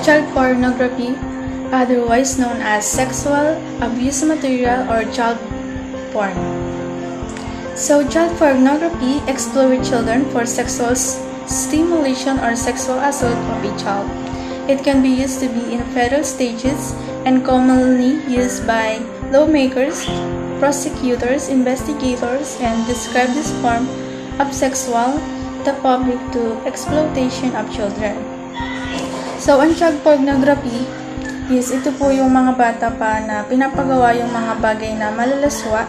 Child pornography, otherwise known as sexual abuse material or child porn. So, child pornography explores children for sexual stimulation or sexual assault of a child. It can be used to be in fetal stages and commonly used by lawmakers, prosecutors, investigators, and describe this form of sexual the public to exploitation of children. So, ang child pornography is ito po yung mga bata pa na pinapagawa yung mga bagay na malalaswa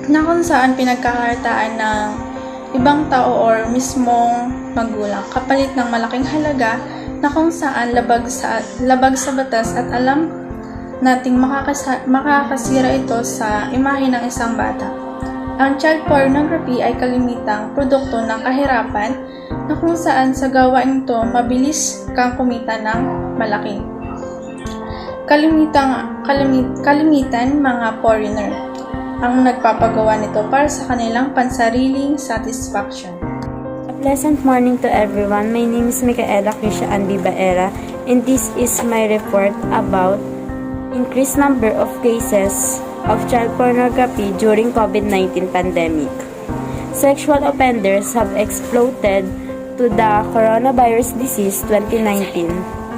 na kung saan pinagkakakitaan ng ibang tao or mismong magulang kapalit ng malaking halaga na kung saan labag sa batas at alam nating makakasira ito sa imahe ng isang bata. Ang child pornography ay kalimitang produkto ng kahirapan na kung saan sa gawain ito mabilis kang kumita ng malaki. Kalimitan mga foreigner ang nagpapagawa nito para sa kanilang pansariling satisfaction. A pleasant morning to everyone. My name is Micaela Krisha Andy Baera, and this is my report about increased number of cases of child pornography during COVID-19 pandemic. Sexual offenders have exploded to the coronavirus disease 2019,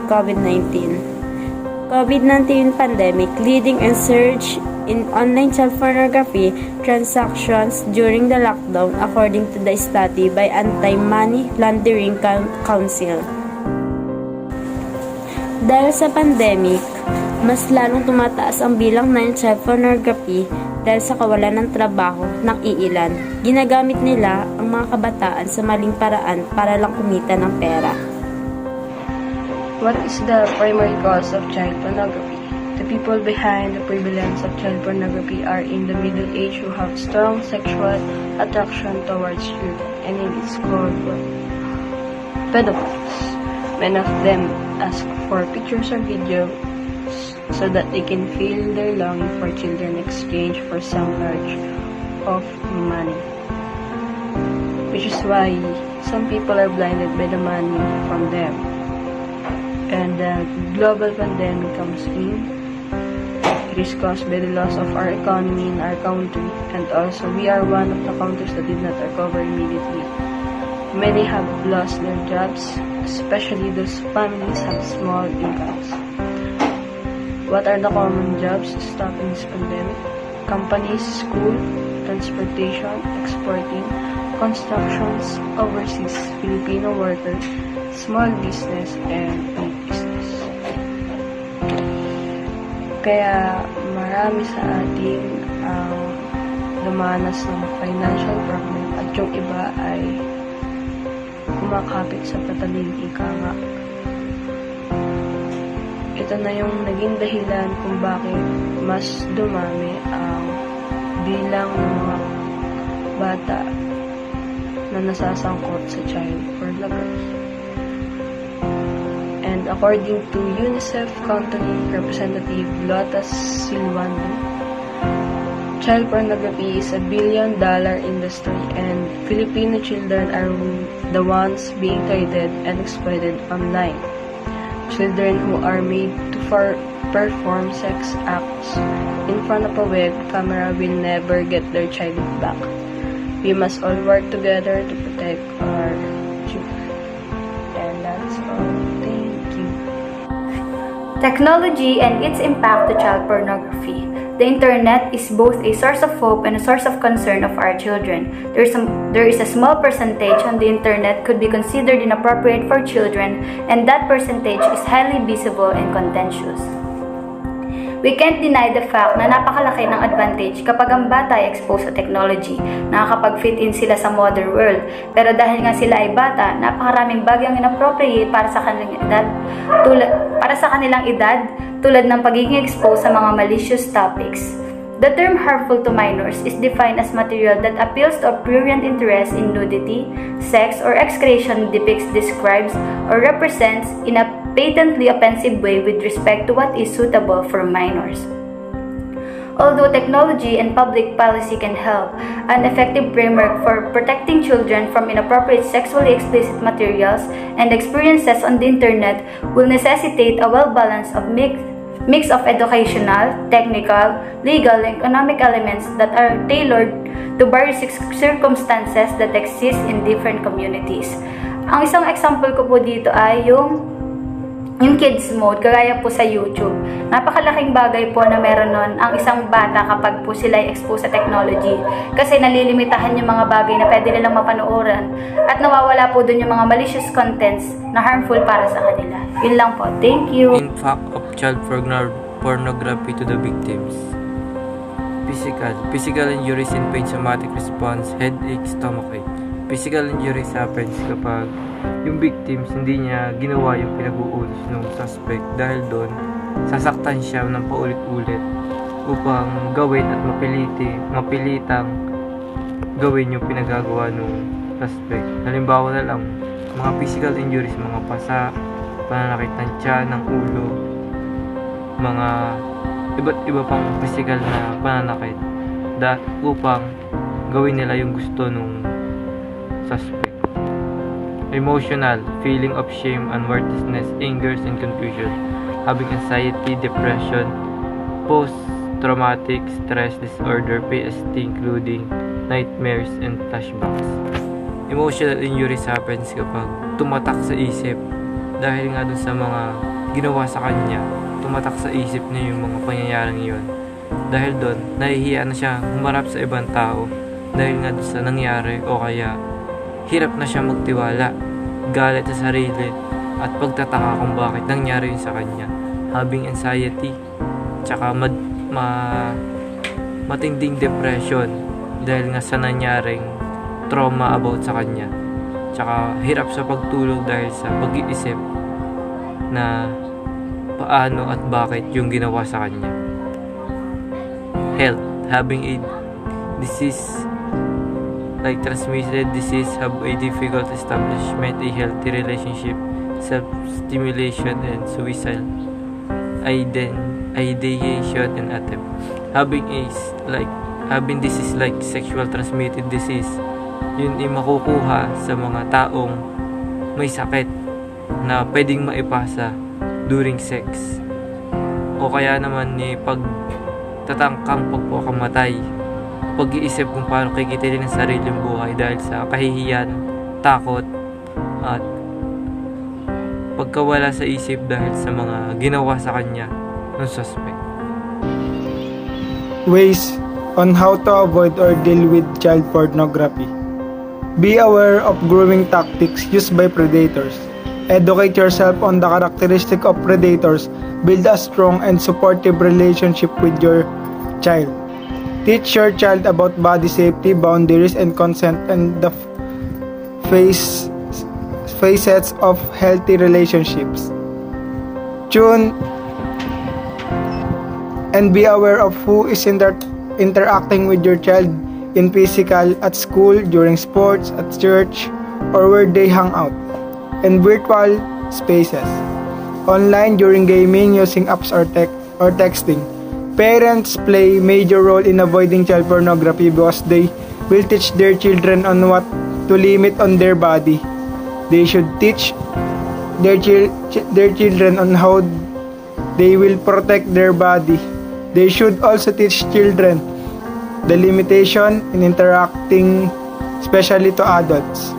COVID-19 pandemic, leading a surge in online child pornography transactions during the lockdown, according to the study by Anti-Money Laundering Council. Dahil sa pandemic, mas lalong tumataas ang bilang ng child pornography dahil sa kawalan ng trabaho ng iilan. Ginagamit nila ang mga kabataan sa maling paraan para lang kumita ng pera. What is the primary cause of child pornography? The people behind the prevalence of child pornography are in the middle age who have strong sexual attraction towards children, and it is called pedophiles. Many of them ask for pictures or videos so that they can feel their longing for children in exchange for some large of money. Which is why some people are blinded by the money from them. And the global pandemic comes in. It is caused by the loss of our economy in our country, and also we are one of the countries that did not recover immediately. Many have lost their jobs, especially those families have small incomes. What are the common jobs stopping this pandemic? Companies, school, transportation, exporting, constructions, overseas, Filipino workers, small business, and big business. Kaya marami sa atin ang dumanas ng financial problem at yung iba ay kumakapit sa pataling ika nga. Ito na yung naging dahilan kung bakit mas dumami ang bilang ng mga bata na nasasangkot sa child pornography. And according to UNICEF Country Representative Lotas Silvano, child pornography is $1 billion industry, and Filipino children are the ones being traded and exploited online. Children who are made to perform sex acts in front of a web camera will never get their child back. We must all work together to protect our children. And that's all. Thank you. Technology and its impact to child pornography. The internet is both a source of hope and a source of concern of our children. There is a small percentage on the internet could be considered inappropriate for children, and that percentage is highly visible and contentious. We can't deny the fact na napakalaki ng advantage kapag ang bata ay exposed sa technology, nakakapag-fit in sila sa modern world. Pero dahil nga sila ay bata, napakaraming bagyang inappropriate para sa kanilang edad, tulad ng pagiging exposed sa mga malicious topics. The term harmful to minors is defined as material that appeals to a prurient interest in nudity, sex, or excretion, depicts, describes, or represents in a patently offensive way with respect to what is suitable for minors. Although technology and public policy can help, an effective framework for protecting children from inappropriate sexually explicit materials and experiences on the internet will necessitate a well-balanced mix of educational, technical, legal, and economic elements that are tailored to various circumstances that exist in different communities. Ang isang example ko po dito ay yung kids mode, kagaya po sa YouTube. Napakalaking bagay po na meron nun ang isang bata kapag po sila ay exposed sa technology. Kasi nalilimitahan yung mga bagay na pwede nilang mapanooran at nawawala po dun yung mga malicious contents na harmful para sa kanila. Yun lang po. Thank you. Impact of child pornography to the victims. Physical injuries and pain, somatic response, headache, stomachache. Physical injuries happens kapag yung victims hindi niya ginawa yung pinag-uutos ng suspect, dahil doon sasaktan siya ng paulit-ulit upang gawin at mapilitang gawin yung pinagagawa ng suspect. Halimbawa na lang, mga physical injuries, mga pasa, pananakit ng tiyan, ng ulo, mga iba't iba pang physical na pananakit upang gawin nila yung gusto nung suspect. Emotional, feeling of shame, unworthiness, anger, and confusion, having anxiety, depression, post-traumatic stress disorder, PST, including nightmares and flashbacks. Emotional injuries happens kapag tumatak sa isip dahil nga dun sa mga ginawa sa kanya, tumatak sa isip niya yung mga pangyayaring yun. Dahil doon, nahihiya na siya humarap sa ibang tao dahil nga dun sa nangyari, o kaya hirap na siya magtiwala, galit sa sarili, at pagtataka kung bakit nangyari yun sa kanya. Having anxiety, tsaka matinding depression dahil nga sa nangyaring trauma about sa kanya. Tsaka hirap sa pagtulog dahil sa pag-iisip na paano at bakit yung ginawa sa kanya. Health, having a disease like transmitted disease, have a difficult establishment, a healthy relationship, self-stimulation, and suicide ideation and attempt. Having disease like sexual transmitted disease, yun ay makukuha sa mga taong may sakit na pwedeng maipasa during sex, o kaya naman ni pagtatangkang pagpapakamatay, pag-iisip kung paano kikitilin ang sariling buhay dahil sa kahihiyan, takot, at pagkawala sa isip dahil sa mga ginawa sa kanya ng suspect. Ways on how to avoid or deal with child pornography. Be aware of grooming tactics used by predators. Educate yourself on the characteristics of predators. Build a strong and supportive relationship with your child. Teach your child about body safety, boundaries, and consent, and the facets of healthy relationships. Tune and be aware of who is interacting with your child in physical, at school, during sports, at church, or where they hang out, and virtual spaces. Online, during gaming, using apps or texting. Parents play major role in avoiding child pornography because they will teach their children on what to limit on their body. They should teach their children on how they will protect their body. They should also teach children the limitation in interacting, especially to adults.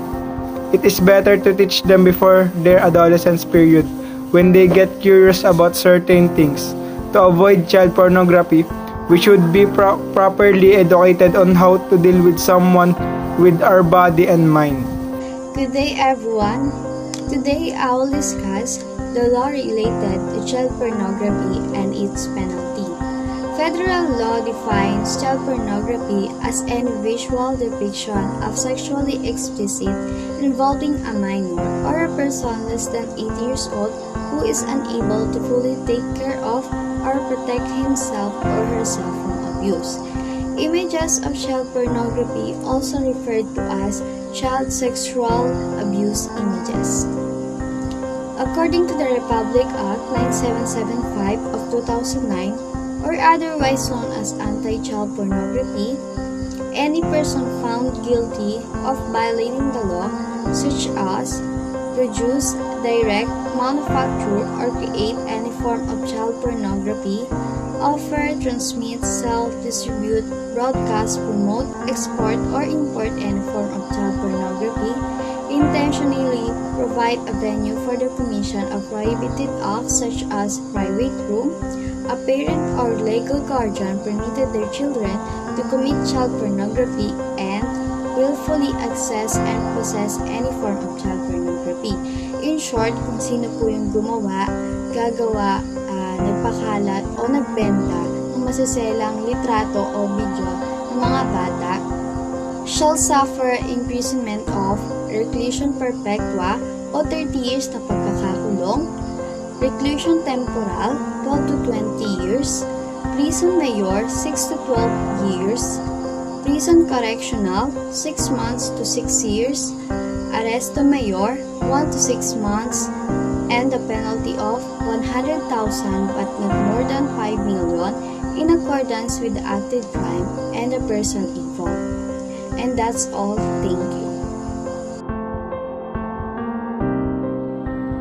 It is better to teach them before their adolescence period, when they get curious about certain things. To avoid child pornography, we should be properly educated on how to deal with someone with our body and mind. Good day, everyone. Today I will discuss the law related to child pornography and its penalty. Federal law defines child pornography as any visual depiction of sexually explicit involving a minor or a person less than 18 years old who is unable to fully take care of or protect himself or herself from abuse. Images of child pornography, also referred to as child sexual abuse images. According to the Republic Act 9775 of 2009, or otherwise known as anti-child pornography. Any person found guilty of violating the law, such as produce, direct, manufacture, or create any form of child pornography, offer, transmit, sell, distribute, broadcast, promote, export, or import any form of child pornography, intentionally provide a venue for the commission of prohibited acts such as private room, a parent or legal guardian permitted their children to commit child pornography, and willfully access and possess any form of child pornography. In short, kung sino po yung gumawa, gagawa, nagpakalat o nagbenta ng masaselang litrato o video ng mga bata shall suffer imprisonment of reclusion perpetua o 30 years na pagkakakulong, reclusion temporal 12 to 20 years, prison mayor 6 to 12 years, prison correctional 6 months to 6 years, arresto mayor 1 to 6 months, and the penalty of 100,000 but not more than 5 million in accordance with the acted crime and the person involved. And that's all. Thank you.